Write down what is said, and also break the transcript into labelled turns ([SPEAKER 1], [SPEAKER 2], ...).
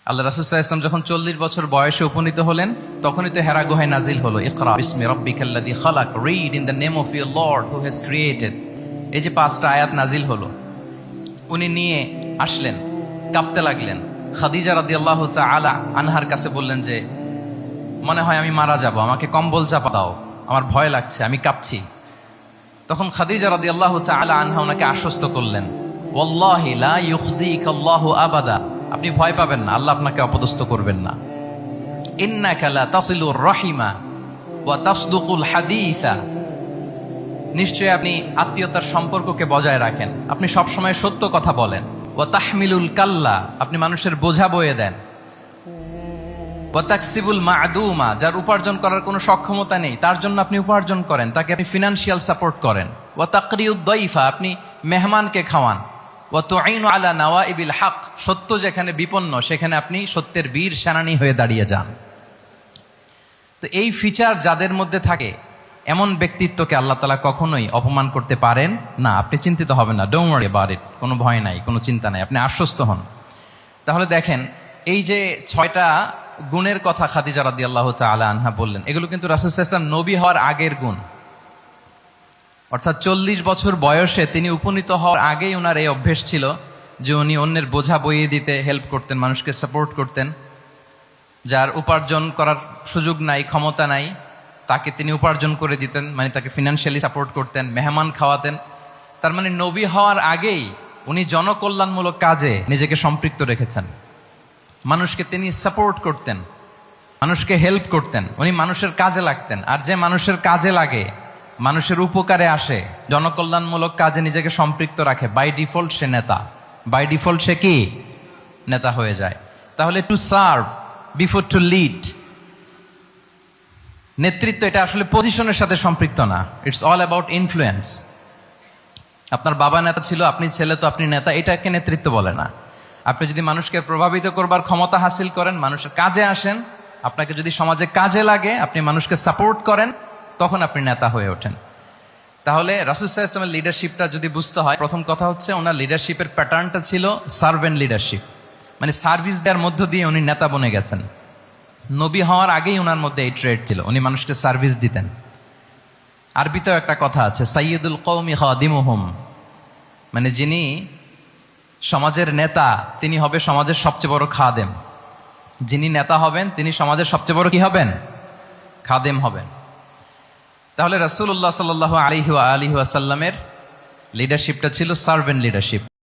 [SPEAKER 1] আল্লাহ রাসূল সাল্লাল্লাহু আলাইহি ওয়াসাল্লাম যখন 40 বছর বয়সে উপনীত হলেন, তখনই তো হেরা গুহায় নাজিল হলো, ইকরা বিসমি রাব্বিকাল্লাযী খালাক, read in the name of your lord who has created. এই যে 5টা আয়াত নাজিল হলো, উনি নিয়ে আসলেন, কাঁপতে লাগলেন। খাদিজা রাদিয়াল্লাহু তাআলা আনহার কাছে বললেন যে, মনে হয় আমি মারা যাব, আমাকে কম্বল চাপা দাও, আমার ভয় লাগছে, আমি কাঁপছি। তখন খাদিজা রাদিয়াল্লাহু তাআলা আনহা ওনাকে আশ্বস্ত করলেন, ওয়াল্লাহি লা ইউখজিকাল্লাহু আবাদা, আপনি ভয় পাবেন না, আল্লাহ আপনাকে অপদস্থ করবেন না। ইন্নাকা লা তাসিলুর রাহিমা ওয়া তাসদুকুল হাদিসা, নিশ্চয়ই আপনি আত্মীয়তার সম্পর্ককে বজায় রাখেন, আপনি সব সময় সত্য কথা বলেন। ওয়া তাহমিলুল কাল্লা, আপনি মানুষের বোঝা বয়ে দেন। ওয়া তাকসিবুল মা'দুমা, যার উপার্জন করার কোনো সক্ষমতা নেই তার জন্য আপনি উপার্জন করেন, তাকে আপনি ফিনান্সিয়াল সাপোর্ট করেন। ওয়া তাকরিউদ দাইফা, আপনি মেহমানকে খাওয়ান। ওয়া তুঈনু আলা নাওয়াইবিল হক, সত্য যেখানে বিপন্ন সেখানে আপনি সত্যের বীর সেনানী হয়ে দাঁড়িয়ে যান। তো এই ফিচার যাদের মধ্যে থাকে, এমন ব্যক্তিত্বকে আল্লাহ তাআলা কখনোই অপমান করতে পারেন না। আপনি চিন্তিত হবেন না, ডোন্ট ওয়ারি অ্যাবাউট ইট, কোনো ভয় নাই, কোনো চিন্তা নাই, আপনি আশ্বস্ত হন। তাহলে দেখেন, এই যে 6টা গুণের কথা খাদিজা রাদিয়াল্লাহু তাআলা আনহা বললেন, এগুলো কিন্তু রাসূল সাল্লাল্লাহু আলাইহি ওয়াসাল্লাম নবী হওয়ার আগের গুণ। অর্থাৎ 40 বছর বয়সে তিনি উপনীত হওয়ার আগেই ওনার এই অভ্যেস ছিল যে উনি অন্যের বোঝা বইয়ে দিতে হেল্প করতেন, মানুষকে সাপোর্ট করতেন। যার উপার্জন করার সুযোগ নাই, ক্ষমতা নাই, তাকে তিনি উপার্জন করে দিতেন, মানে তাকে ফিনান্সিয়ালি সাপোর্ট করতেন, মেহমান খাওয়াতেন। তার মানে নবী হওয়ার আগেই উনি জনকল্যাণমূলক কাজে নিজেকে সম্পৃক্ত রেখেছেন। মানুষকে তিনি সাপোর্ট করতেন, মানুষকে হেল্প করতেন, উনি মানুষের কাজে লাগতেন। আর যে মানুষের কাজে লাগে, মানুষের উপকারে আসে, জনকল্যাণমূলক কাজে নিজেকে সম্পৃক্ত রাখে, বাই ডিফল্ট সে নেতা, বাই ডিফল্ট সে কি নেতা হয়ে যায়। তাহলে to serve before to lead, নেতৃত্ব এটা আসলে পজিশনের সাথে সম্পৃক্ত না, ইটস অল অ্যাবাউট ইনফ্লুয়েন্স। আপনার বাবা নেতা ছিল, আপনি ছেলে, তো আপনি নেতা, এটাকে নেতৃত্ব বলে না। আপনি যদি মানুষকে প্রভাবিত করবার ক্ষমতা হাসিল করেন, মানুষের কাজে আসেন, আপনাকে যদি সমাজে কাজে লাগে, আপনি মানুষকে সাপোর্ট করেন, তখন আপনি নেতা হয়ে ওঠেন। তাহলে রাসূল সাল্লাল্লাহু আলাইহি ওয়াসাল্লামের লিডারশিপটা যদি বুঝতে হয়, প্রথম কথা হচ্ছে ওনার লিডারশিপের প্যাটার্নটা ছিল সার্ভেন্ট লিডারশিপ, মানে সার্ভিস দেওয়ার মধ্য দিয়ে উনি নেতা বনে গেছেন। নবী হওয়ার আগেই ওনার মধ্যে এই ট্রেড ছিল, উনি মানুষকে সার্ভিস দিতেন। আরবিতেও একটা কথা আছে, সাইয়্যিদুল কওমি খাদিমুহুম, মানে যিনি সমাজের নেতা তিনি হবে সমাজের সবচেয়ে বড় খাদেম। যিনি নেতা হবেন তিনি সমাজের সবচেয়ে বড় কি হবেন? খাদেম হবেন। তাহলে রাসূলুল্লাহ সাল্লাল্লাহু আলাইহি ওয়া আলিহি ওয়াসাল্লামের লিডারশিপটা ছিল সার্ভেন্ট লিডারশিপ।